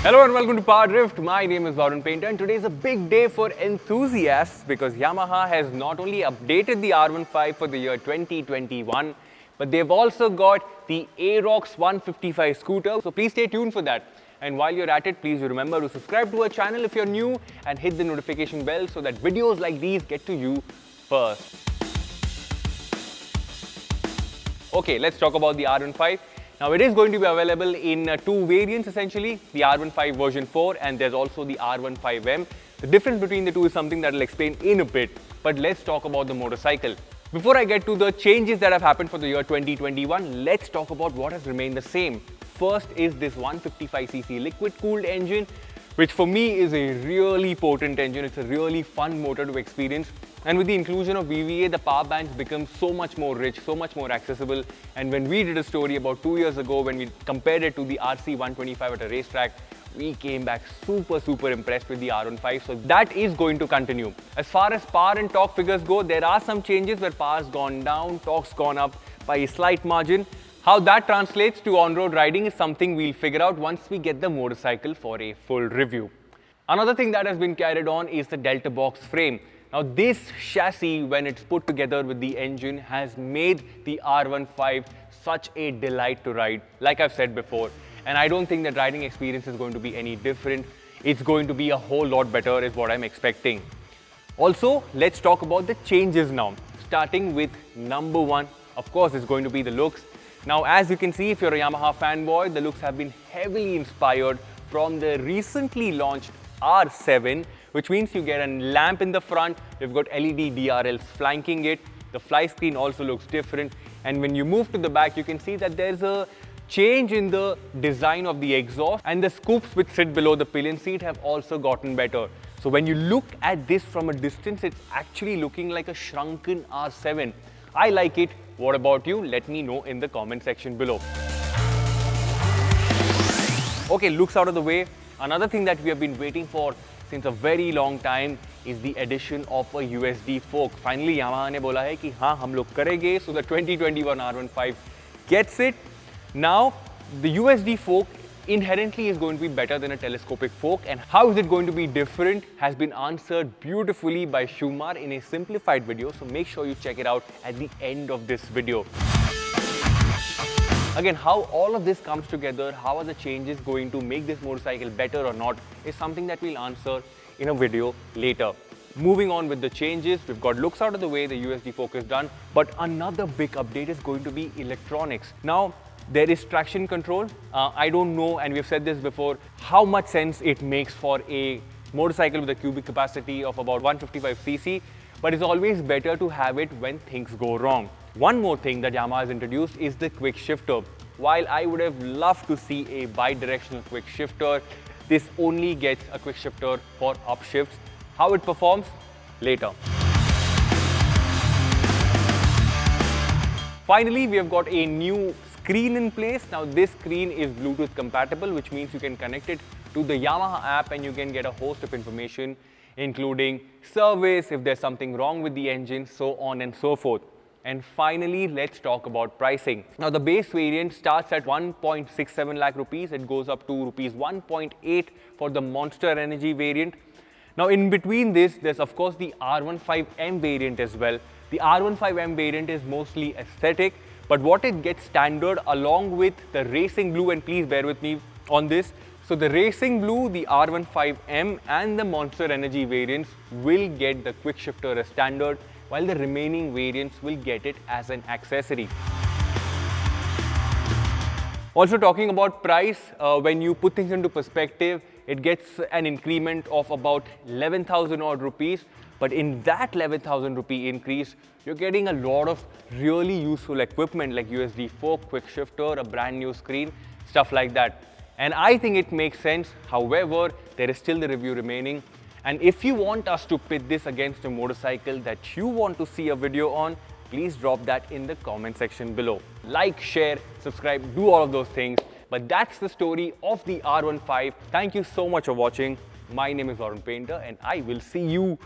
Hello and welcome to PowerDrift. My name is Varun and today is a big day for enthusiasts because Yamaha has not only updated the R15 for the year 2021, but they've also got the Aerox 155 scooter. So please stay tuned for that. And while you're at it, please remember to subscribe to our channel if you're new and hit the notification bell so that videos like these get to you first. Okay, let's talk about the R15. Now it is going to be available in two variants essentially, the R15 version 4 and there's also the R15M. The difference between the two is something that I'll explain in a bit, but let's talk about the motorcycle. Before I get to the changes that have happened for the year 2021, let's talk about what has remained the same. First is this 155cc liquid-cooled engine, which for me is a really potent engine. It's a really fun motor to experience. And with the inclusion of VVA, the power bands become so much more rich, so much more accessible. And when we did a story about 2 years ago, when we compared it to the RC125 at a racetrack, we came back super impressed with the R15. So that is going to continue. As far as power and torque figures go, there are some changes where power's gone down, torque's gone up by a slight margin. How that translates to on-road riding is something we'll figure out once we get the motorcycle for a full review. Another thing that has been carried on is the Delta box frame. Now this chassis, when it's put together with the engine, has made the R15 such a delight to ride, like I've said before. And I don't think that riding experience is going to be any different. It's going to be a whole lot better is what I'm expecting. Also, let's talk about the changes now. Starting with number one, of course, it's going to be the looks. Now, as you can see, if you're a Yamaha fanboy, the looks have been heavily inspired from the recently launched R7, which means you get a lamp in the front, you've got LED DRLs flanking it, the fly screen also looks different, and when you move to the back, you can see that there's a change in the design of the exhaust, and the scoops which sit below the pillion seat have also gotten better. So when you look at this from a distance, it's actually looking like a shrunken R7. I like it. What about you? Let me know in the comment section below. Okay, looks out of the way. Another thing that we have been waiting for since a very long time is the addition of a USD fork. Finally, Yamaha ne bola hai ki haan, hum log karenge, so the 2021 R15 gets it. Now, the USD fork inherently is going to be better than a telescopic fork, and how is it going to be different has been answered beautifully by Shumar in a simplified video, so make sure you check it out at the end of this video. Again, how all of this comes together, how are the changes going to make this motorcycle better or not, is something that we'll answer in a video later. Moving on with the changes, we've got looks out of the way, the USD fork is done, but another big update is going to be electronics. Now, there is traction control. I don't know, and we've said this before, how much sense it makes for a motorcycle with a cubic capacity of about 155cc, but it's always better to have it when things go wrong. One more thing that Yamaha has introduced is the quick shifter. While I would have loved to see a bi-directional quick shifter, this only gets a quick shifter for upshifts. How it performs? Later. Finally, we have got a new screen in place. Now this screen is Bluetooth compatible, which means you can connect it to the Yamaha app and you can get a host of information, including service, if there's something wrong with the engine, so on and so forth. And finally, let's talk about pricing. Now the base variant starts at 1.67 lakh rupees. It goes up to rupees 1.8 for the Monster Energy variant. Now in between this, there's of course the R15M variant as well. The R15M variant is mostly aesthetic, but what it gets standard along with the Racing Blue, and please bear with me on this. So the Racing Blue, the R15M and the Monster Energy variants will get the quick shifter as standard, while the remaining variants will get it as an accessory. Also talking about price, when you put things into perspective, it gets an increment of about 11,000 odd rupees. But in that 11,000 rupee increase, you're getting a lot of really useful equipment like USD fork, quick shifter, a brand new screen, stuff like that. And I think it makes sense. However, there is still the review remaining. And if you want us to pit this against a motorcycle that you want to see a video on, please drop that in the comment section below. Like, share, subscribe, do all of those things. But that's the story of the R15. Thank you so much for watching. My name is Varun and I will see you